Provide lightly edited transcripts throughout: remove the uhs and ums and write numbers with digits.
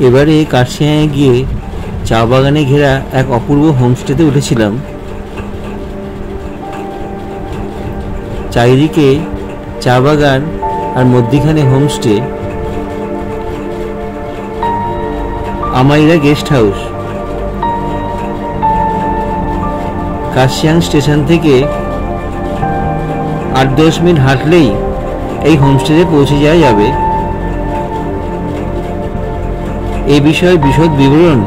এবারে কার্শিয়াঙে গিয়ে চা বাগানে ঘেরা এক অপূর্ব হোমস্টেতে উঠেছিলাম। চারিদিকে চা বাগান আর মধ্যিখানে homestay. Amaira guest house. Kurseong station থেকে 8-10 মিনিট হাঁটলেই এই হোমস্টেতে পৌঁছে যাওয়া যাবে। এই বিষয়ে বিশদ বিবরণ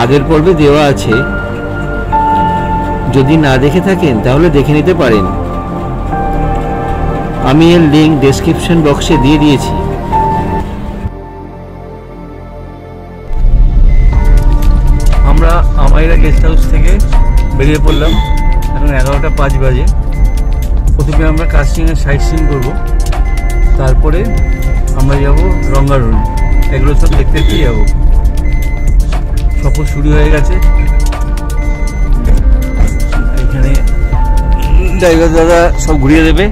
আগের পর্বে দেওয়া আছে, যদি না দেখে থাকেন তাহলে দেখে নিতে পারেন। আমি এর লিঙ্ক ডেসক্রিপশন বক্সে দিয়ে দিয়েছি। আমরা আমাইরা গেস্ট হাউস থেকে বেরিয়ে পড়লাম। এখন 11টা 5 বাজে। প্রথমে আমরা কার্শিয়াংয়ের সাইট সিইং করবো, তারপরে আমরা যাব রঙ্গারুন। এগুলো সব দেখতে দেখতে যাবো। সফর শুরু হয়ে গেছে। এখানে ড্রাইভার দাদা সব ঘুরিয়ে দেবে।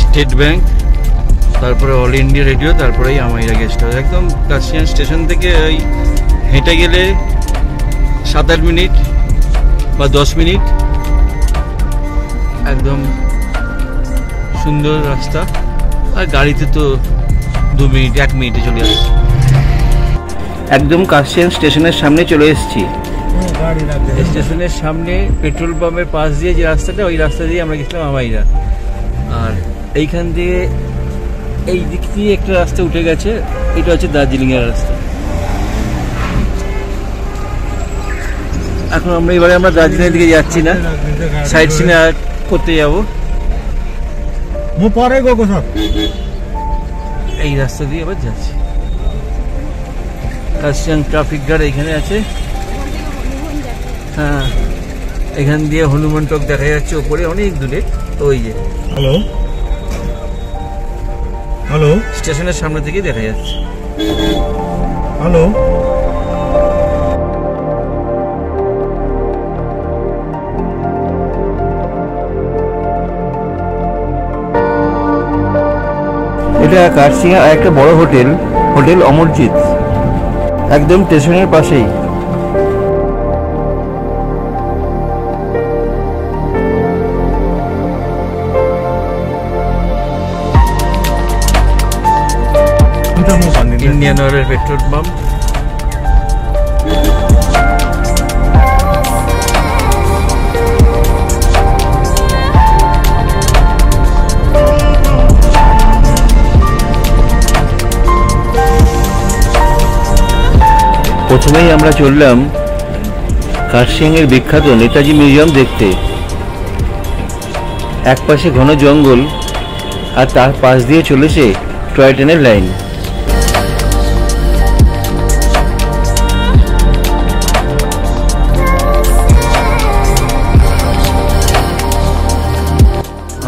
স্টেট ব্যাংক, তারপরে অল ইন্ডিয়া রেডিও, তারপরেই আমাইরা গেস্ট হাউস। একদম কার্শিয়াং স্টেশন থেকে ওই হেঁটে গেলে 7-8 মিনিট বা 10 মিনিট। একদম সুন্দর রাস্তা। আর গাড়িতে তো 2 মিনিট 1 মিনিটে চলে আসছে। একদম কার্শিয়াং স্টেশনের সামনে চলে এসেছি। স্টেশনের সামনে পেট্রোল পাম্পের পাশ দিয়ে যে রাস্তাটা, ওই রাস্তা দিয়ে আমরা গেছিলাম আমাইরা। আর এইখান দিয়ে এই দিক দিয়ে একটা রাস্তা উঠে গেছে, এটা হচ্ছে দার্জিলিং এর রাস্তা। এখন আমরা দার্জিলিং এর দিকে যাচ্ছি না, সাইড সিন করতে যাবো। এই রাস্তা দিয়ে আবার যাচ্ছি। কার্শিয়াং ট্রাফিক গার্ড এখানে আছে। হ্যাঁ, এখান দিয়ে হনুমান টক দেখা যাচ্ছে ওপরে অনেক দূরে। ওই যে হ্যালো হ্যালো স্টেশনের সামনে থেকে দেখা যাচ্ছে। হ্যালো, এটা কার্শিয়াং একটা বড় হোটেল, হোটেল অমরজিৎ, একদম স্টেশনের পাশেই। ইন্ডিয়ান অয়েলের পেট্রোল পাম্প। প্রথমেই আমরা চললাম কার্শিয়াংয়ের বিখ্যাত নেতাজি মিউজিয়াম দেখতে। এক পাশে ঘন জঙ্গল আর তার পাশ দিয়ে চলেছে টয় ট্রেনের লাইন।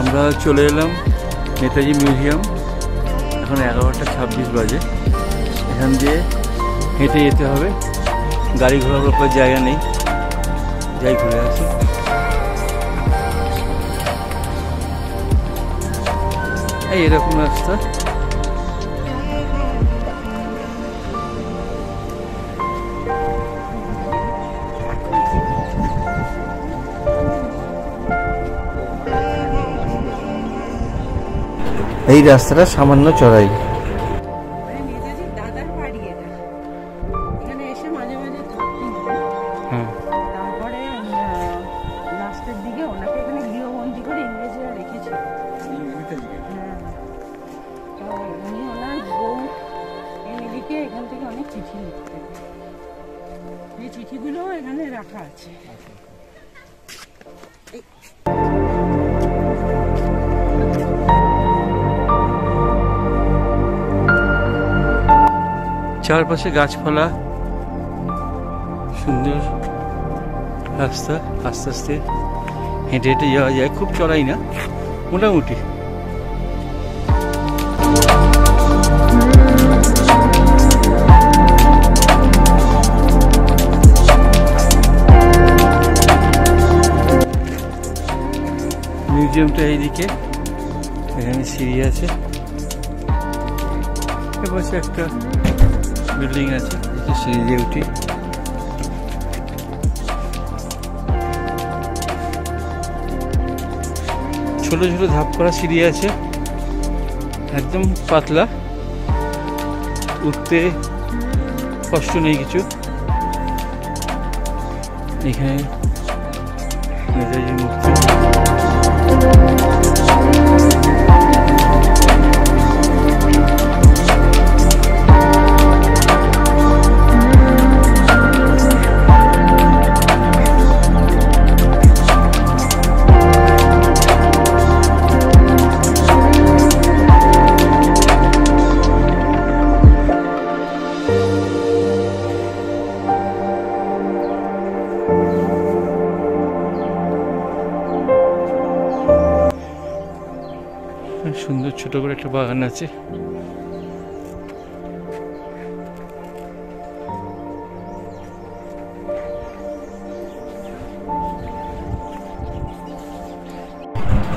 আমরা চলে এলাম নেতাজি মিউজিয়াম। এখন 11টা 26 বাজে। এখান দিয়ে হেঁটে যেতে হবে, গাড়ি ঘোড়ার উপর জায়গা নেই। যাই ঘুরে আসি। এই এরকম রাস্তা। এই রাস্তাটা সামান্য চড়াই। এখান থেকে অনেক চিঠি লিখতেন, এই চিঠিগুলো এখানে রাখা আছে। চারপাশে গাছপালা, সুন্দর রাস্তা। আস্তে আস্তে হেঁটে হেঁটে যাওয়া যায়, খুব চড়াই না, মোটামুটি। মিউজিয়ামটা এইদিকে, এখানে সিঁড়ি আছে, এপাশে একটা বিল্ডিং আছে, সিঁড়ি দিয়ে উঠি। ছোট ছোট ধাপ করা সিঁড়ি আছে, একদম পাতলা, উঠতে কষ্ট নেই কিছু। এখানে নেতাজির মূর্তি। সুন্দর ছোট করে একটা বাগান আছে।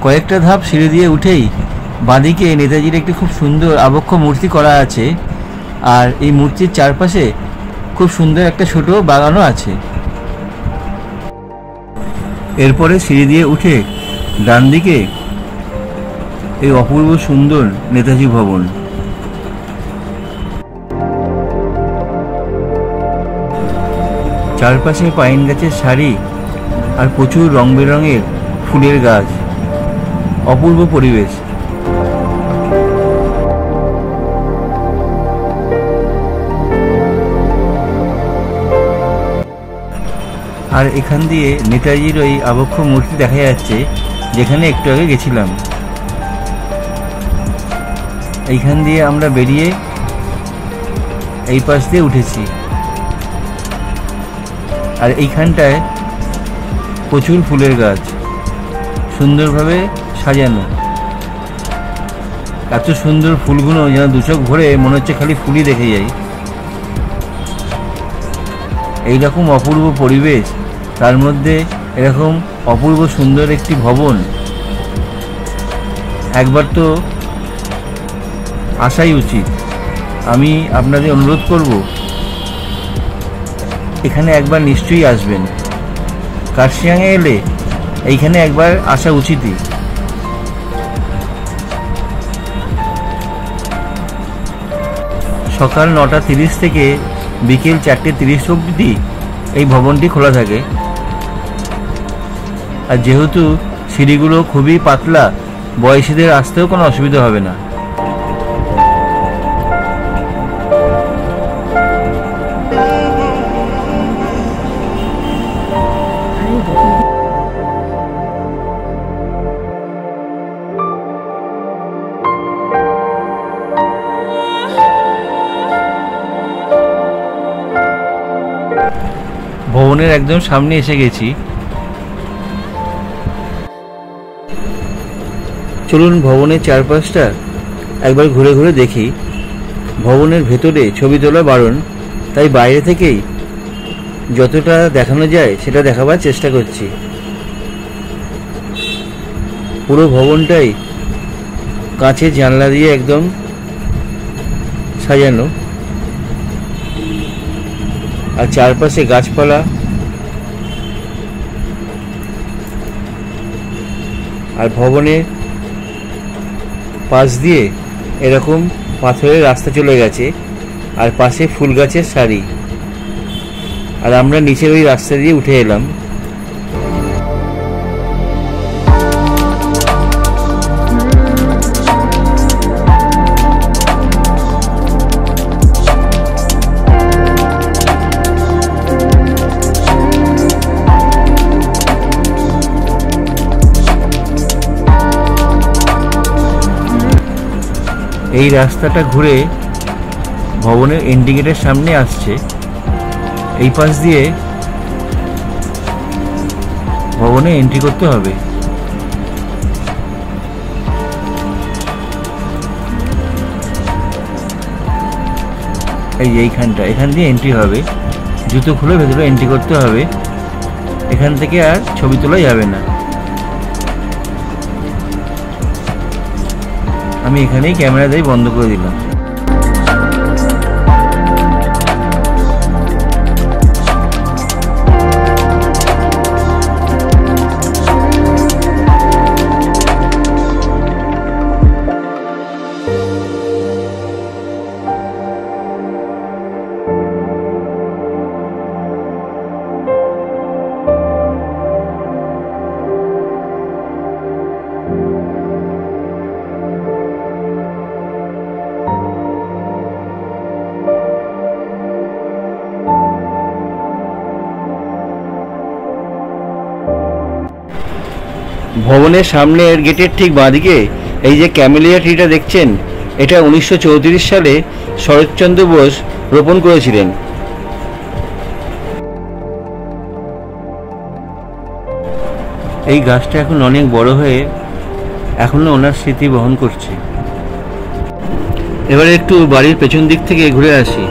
কয়েকটা ধাপ সিঁড়ি দিয়ে উঠেই বাঁদিকে নেতাজির একটি খুব সুন্দর আবক্ষ মূর্তি করা আছে, আর এই মূর্তির চারপাশে খুব সুন্দর একটা ছোট বাগানও আছে। এরপরে সিঁড়ি দিয়ে উঠে ডান দিকে এই অপূর্ব সুন্দর নেতাজি ভবন। চারপাশে পাইন গাছের সারি আর প্রচুর রং বেরঙের ফুলের গাছ, অপূর্ব পরিবেশ। আর এখান দিয়ে নেতাজির ওই আবক্ষ মূর্তি দেখা যাচ্ছে, যেখানে একটু আগে গেছিলাম। এইখান দিয়ে আমরা বেরিয়ে এই পাশ দিয়ে উঠেছি, আর এইখানটায় প্রচুর ফুলের গাছ সুন্দরভাবে সাজানো। এত সুন্দর ফুলগুলো যেন দু চোখ ভরে মনে হচ্ছে খালি ফুলই দেখে যাই। এইরকম অপূর্ব পরিবেশ, তার মধ্যে এরকম অপূর্ব সুন্দর একটি ভবন, একবার তো আসাই উচিত। আমি আপনাদের অনুরোধ করব, এখানে একবার নিশ্চয়ই আসবেন। কার্শিয়াংয়ে এলে এইখানে একবার আসা উচিতই। সকাল 9:30 থেকে বিকেল 4:30 অবধি এই ভবনটি খোলা থাকে। আর যেহেতু সিঁড়িগুলো খুবই পাতলা, বয়সীদের আসতেও কোনো অসুবিধা হবে না। ভবনের একদম সামনে এসে গেছি। চলুন ভবনের চারপাশটা একবার ঘুরে ঘুরে দেখি। ভবনের ভেতরে ছবি তোলা বারণ, তাই বাইরে থেকেই যতটা দেখানো যায় সেটা দেখাবার চেষ্টা করছি। পুরো ভবনটাই কাঁচের জানলা দিয়ে একদম সাজানো, আর চারপাশে গাছপালা, আর ভবনের পাশ দিয়ে এরকম পাথরের রাস্তা চলে গেছে, আর পাশে ফুল গাছের সারি। আর আমরা নিচের ওই রাস্তা দিয়ে উঠে এলাম। এই রাস্তাটা ঘুরে ভবনের এন্ট্রি গেটের সামনে আসছে। এই পাশ দিয়ে ভবনে এন্ট্রি করতে হবে। এইখানটা, এখান দিয়ে এন্ট্রি হবে। জুতো খুলে ভেতরে এন্ট্রি করতে হবে। এখান থেকে আর ছবি তোলা যাবে না। আমি এখানেই ক্যামেরা দিয়ে বন্ধ করে দিলাম। ভবনের সামনের গেটের ঠিক বাঁদিকে এই যে ক্যামেলিয়া ট্রিটা দেখছেন, এটা 1934 সালে শরৎচন্দ্র বোস রোপণ করেছিলেন। এই গাছটা এখন অনেক বড় হয়ে এখনো ওনার স্মৃতি বহন করছে। এবারে একটু বাড়ির পেছন দিক থেকে ঘুরে আসি।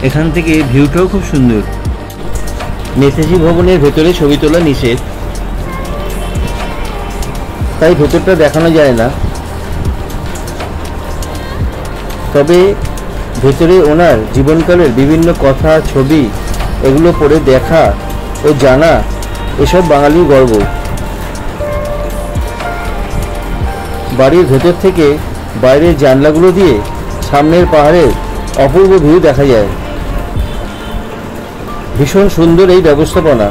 এখান থেকে ভিউটাও খুব সুন্দর। নেতাজি ভবনের ভেতরে ছবি তোলা নিষেধ, তাই ভেতরটা দেখানো যায় না। তবে ভেতরে ওনার জীবনকালের বিভিন্ন কথা, ছবি, এগুলো পড়ে দেখা ও জানা এসব বাঙালির গর্ব। বাড়ির ভেতর থেকে বাইরের জানলাগুলো দিয়ে সামনের পাহাড়ের অপূর্ব ভিউ দেখা যায়। ভীষণ সুন্দর এই ব্যবস্থাপনা।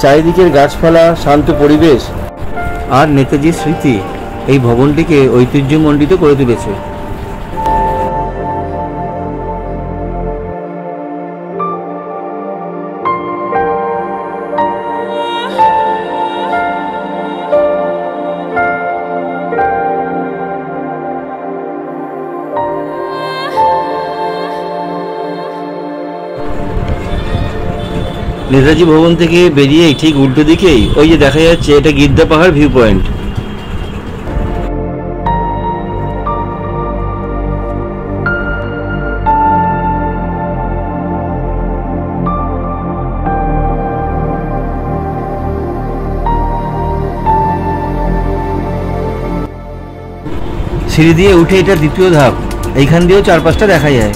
চারিদিকের গাছপালা, শান্ত পরিবেশ আর নেতাজির স্মৃতি এই ভবনটিকে ঐতিহ্যমণ্ডিত করে তুলেছে। নেতাজি ভবন থেকে বেরিয়েই ঠিক উল্টো দিকেই ওই যে দেখা যাচ্ছে, এটা গিদ্দা পাহাড় ভিউ পয়েন্ট। সিঁড়ি দিয়ে উঠে এটা দ্বিতীয় ধাপ, এইখান দিয়েও চারপাশটা দেখা যায়।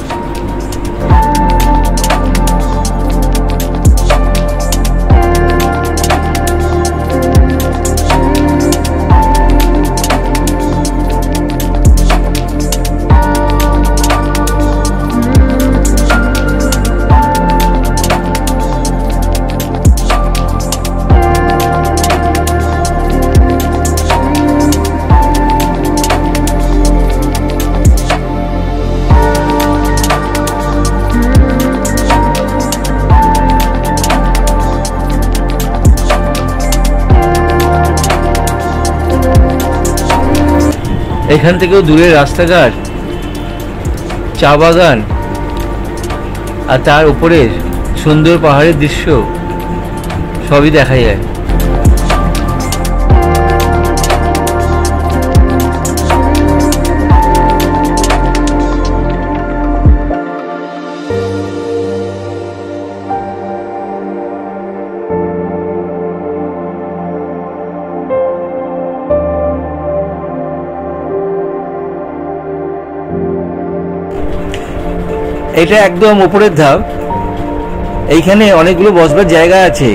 এখান থেকেও দূরের রাস্তাঘাট, চা বাগান আর তার উপরে সুন্দর পাহাড়ের দৃশ্য সবই দেখা যায়। এটা একদম উপরের ধাপ। এইখানে অনেকগুলো বসবার জায়গা আছে।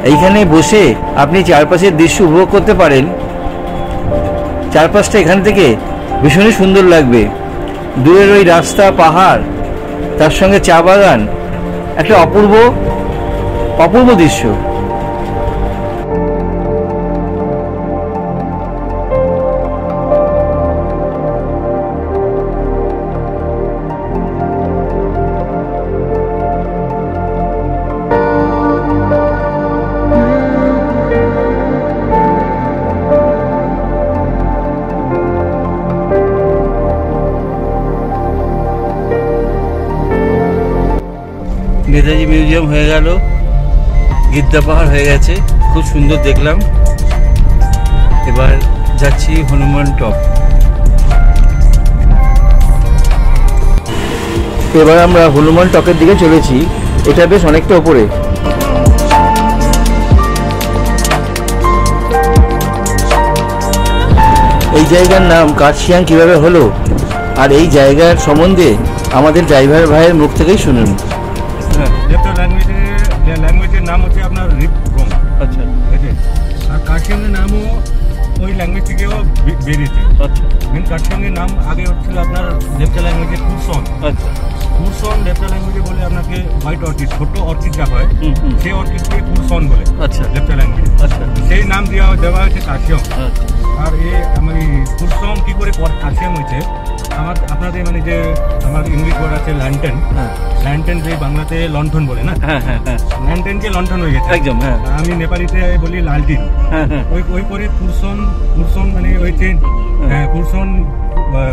এইখানে বসে আপনি চারপাশের দৃশ্য উপভোগ করতে পারেন। চারপাশটা এখান থেকে ভীষণই সুন্দর লাগবে। দূরের ওই রাস্তা, পাহাড়, তার সঙ্গে চা বাগান, একটা অপূর্ব অপূর্ব দৃশ্য। নেতাজি মিউজিয়াম হয়ে গেল, গিদ্দা পাহাড় হয়ে গেছে, খুব সুন্দর দেখলাম। এবার যাচ্ছি হনুমান টপ। এবার আমরা হনুমান টপের দিকে চলেছি। এটা বেশ অনেকটা উপরে। এই জায়গার নাম কার্শিয়াং কিভাবে হলো আর এই জায়গার সম্বন্ধে আমাদের ড্রাইভার ভাইয়ের মুখ থেকেই শুনুন। ল্যাঙ্গুয়েজের নাম হচ্ছে আপনার রিপগ্রং। আচ্ছা, আর কার্শিয়াংয়ের নামও ওই ল্যাঙ্গুয়েজ থেকেও বেরিয়েছে। আচ্ছা, মেন কার্শিয়াংয়ের নাম আগে হচ্ছিল আপনার লেপচা ল্যাঙ্গুয়েজে কুরসন। আচ্ছা, কুরসন লেপচা ল্যাঙ্গুয়েজে বলে আপনাকে হোয়াইট অর্কিড, ছোট অর্কিড যা হয় সেই অর্কিডকে কুরসন বলে। আচ্ছা, লেপচা ল্যাঙ্গুয়েজে। আচ্ছা, সেই নাম দেওয়া হয়েছে কার্শিয়াং। আচ্ছা, আর আমার কুরসন কি করে কার্শিয়াং হয়েছে, আপনাদের মানে যে আমার ইংলিশ ওয়ার্ড আছে ল্যান্টেন, ল্যান্টেন যে বাংলাতে লণ্ঠন বলে না, হ্যাঁ হ্যাঁ হ্যাঁ, ল্যান্টেনকে লণ্ঠন হয়ে গেছে একদম। হ্যাঁ, আমি নেপালিতে বলি লালটিন। হ্যাঁ হ্যাঁ, ওই করে কুরসন মানে ওই চেন, কুরসন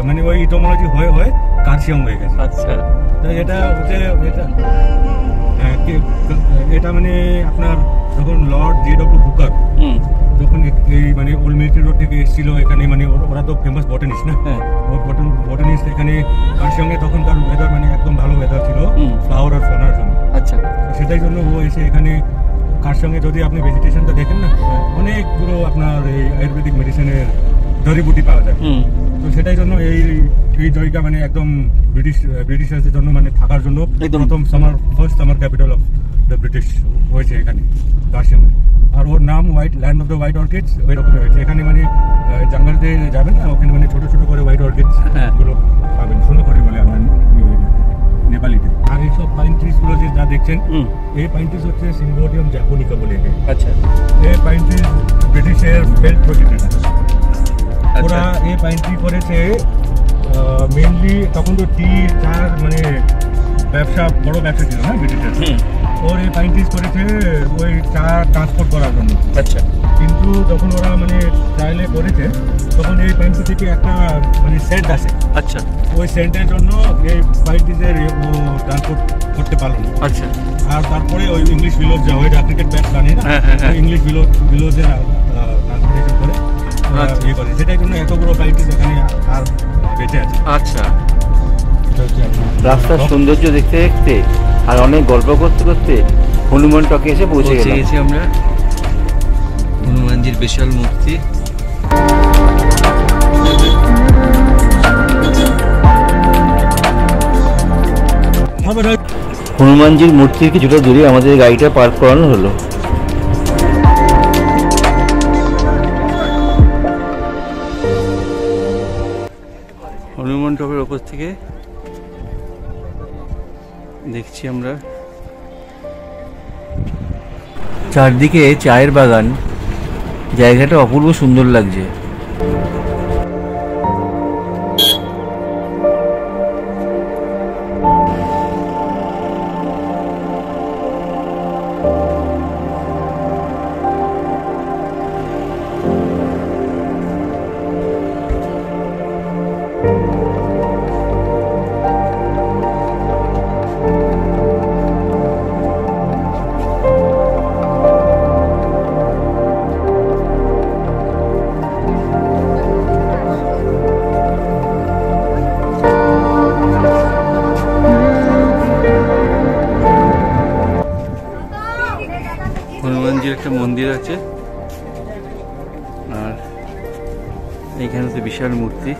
মানে ওই ইটোমোলজি হয়ে হয়ে কার্শিয়াং হয়ে গেছে। আচ্ছা, তো এটা হচ্ছে এটা মানে আপনার যখন লর্ড জে.ডব্লিউ. বুকার যখন এই মানে ওল্ড মিলিটারি রোড থেকে এসেছিল এখানে, মানে ওরা তো ফেমাস বটানিস্ট না, বটানিস্ট এখানে কার্শিয়াংয়ে তখনকার ওয়েদার মানে একদম ভালো ওয়েদার ছিল ফ্লাওয়ার আর ফোনার জন্য। আচ্ছা, সেটাই জন্য ও এসে এখানে কার্শিয়াংয়ে যদি আপনি ভেজিটেশনটা দেখেন না, অনেকগুলো আপনার এই আয়ুর্বেদিক মেডিসিনের জড়িবুটি পাওয়া যায়। তো সেটাই জন্য এই জায়গা মানে একদম ব্রিটিশারদের জন্য মানে থাকার জন্য প্রথম first summer capital of the British হয়েছে এখানে কার্শিয়াংয়ে। আর ওর নাম land of the white orchids ওই রকম হয়েছে। এখানে মানে জঙ্গলতে যাবেন না, ওখানে মানে ছোট ছোট করে হোয়াইট অর্কিডস গুলো পাবেন, ষোলো করে বলে আমরা নেপালিতে। আর এইসব পাইন ট্রিজ গুলো যে যা দেখছেন, এই পাইন ট্রিজ হচ্ছে সিম্বোডিয়াম জ্যাপোনিকা বলে। আচ্ছা, এই পাইন ট্রিজ ব্রিটিশের বেল্ট প্রজেক্ট। ওরা এই পাইন ট্রি করেছে মেনলি, তখন তো টি চার মানে ব্যবসা, বড় ব্যবসা ছিল না ব্রিটিশের। ওর এই পাইন ট্রিজ করেছে ওই চা ট্রান্সপোর্ট করার জন্য। আচ্ছা, কিন্তু যখন ওরা মানে ট্রায়ালে করেছে তখন এই পাইন ট্রি থেকে একটা মানে সেন্ট আসে। আচ্ছা, ওই সেন্টের জন্য এই পাইন ট্রিজের ও ট্রান্সপোর্ট করতে পারলো না। আচ্ছা, আর তারপরে ওই ইংলিশ ভিলোজ যা হয়, ক্রিকেট ব্যাট জানে না, ইংলিশ ভিলোজে ট্রান্সপোর্টেশন করে ইয়ে করে, সেটাই জন্য এতগুলো পাইন ট্রিজ এখানে আর বেঁচে আছে। আচ্ছা, রাস্তার সৌন্দর্য দেখতে দেখতে আর অনেক গল্প করতে করতে হনুমান টকে এসে পৌঁছে গেছি আমরা। হনুমানজির বিশাল মূর্তি। হনুমানজির মূর্তির কিছুটা দূরে আমাদের গাড়িটা পার্ক করানো হলো। হনুমান টপের ওপর থেকে দেখছি আমরা চারদিকে চায়ের বাগান, জায়গাটা অপূর্ব সুন্দর লাগছে। হনুমানজির একটা মন্দির আছে আর এইখানে তো বিশাল মূর্তি।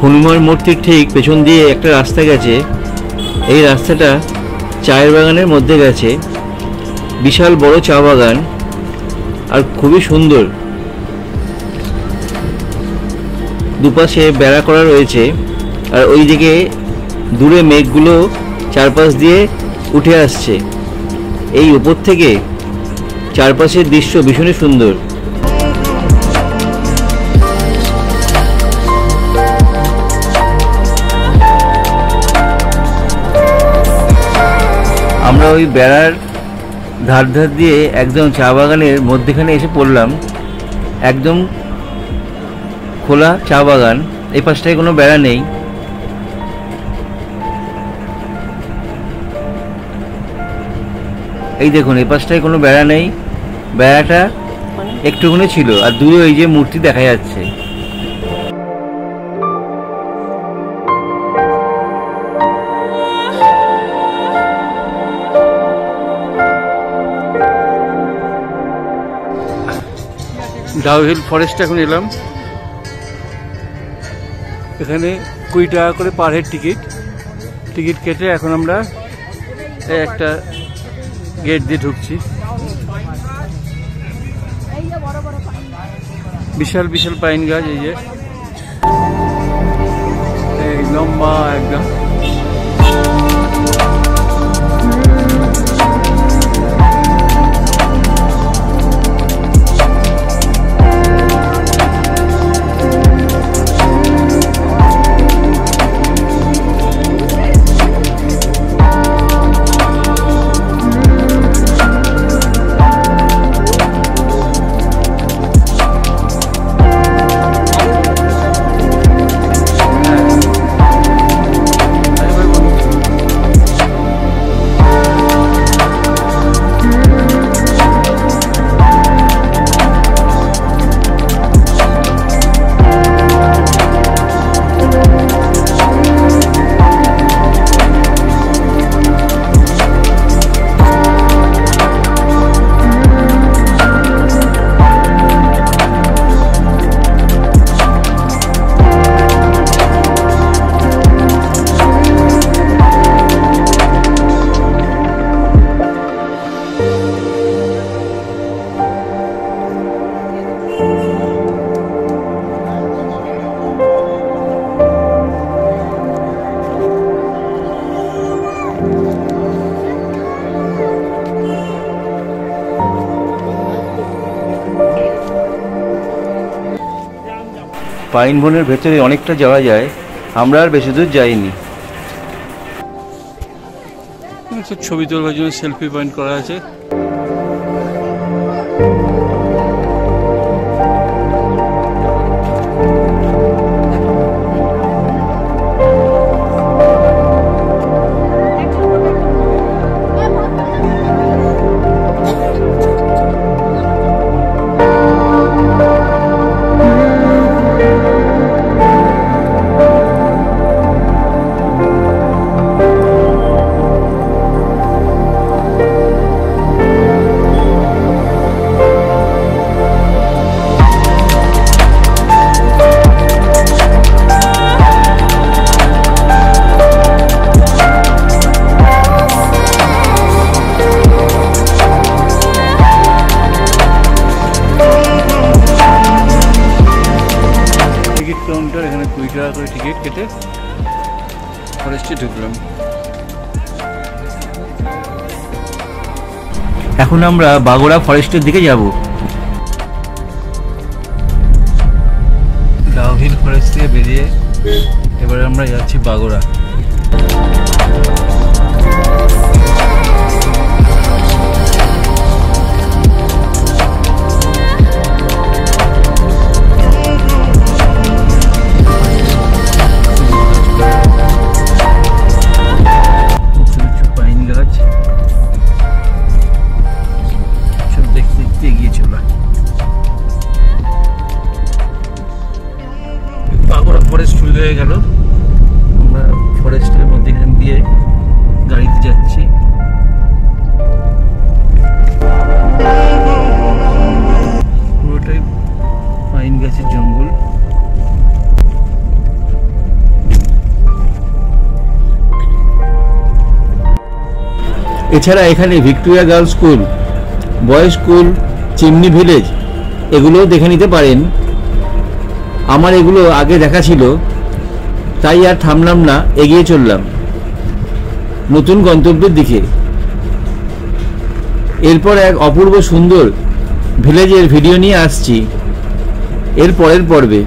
হনুমান মূর্তির ঠিক পেছন দিয়ে একটা রাস্তা গেছে। এই রাস্তাটা চায়ের বাগানের মধ্যে গেছে, বিশাল বড় চা বাগান আর খুবই সুন্দর। দুপাশে বেড়া করা রয়েছে আর ওইদিকে দূরে মেঘগুলো চারপাশ দিয়ে উঠে আসছে। এই উপর থেকে চারপাশের দৃশ্য ভীষণই সুন্দর। আমরা ওই বেড়ার ধার ধার দিয়ে একদম চা বাগানের মধ্যেখানে এসে পড়লাম। একদম খোলা চা বাগান, এই পাশটায় কোনো বেড়া নেই। এই দেখুন, এই পাশটায় কোনো বেড়া নেই, বেড়াটা একটুখানি ছিল, আর দূরে এই যে মূর্তি দেখা যাচ্ছে। ডাউহিল ফরেস্ট এখন এলাম। এখানে 20 টাকা করে পার হেড টিকিট কেটে এখন আমরা একটা গেট দিয়ে ঢুকছি। বিশাল বিশাল পাইন গাছ, এই যে লম্বা একদম। পাইন বনের ভেতরে অনেকটা যাওয়া যায়, আমরা আর বেশি দূর যাইনি। ছবি তোলার জন্য সেলফি পয়েন্ট করা আছে। কাউন্টার, এখানে 20 টাকা করে টিকিট কেটে ফরেস্টে ঢুকলাম। এখন আমরা বাগোড়া ফরেস্টের দিকে যাব। ডাউহিল ফরেস্ট থেকে বেরিয়ে এবার আমরা যাচ্ছি বাগোড়া। হয়ে গেল, আমরা ফরেস্টের মধ্যেখান দিয়ে গাড়িতে যাচ্ছি। পুরোটাই পাইন গাছের জঙ্গল। এছাড়া এখানে Victoria girls school, boys school, chimney village এগুলোও দেখে নিতে পারেন। আমার এগুলো আগে দেখা ছিল, তাই আর থামলাম না, এগিয়ে চললাম নতুন গন্তব্যের দিকে। এরপর এক অপূর্ব সুন্দর ভিলেজের ভিডিও নিয়ে আসছি এর পরের পর্বে।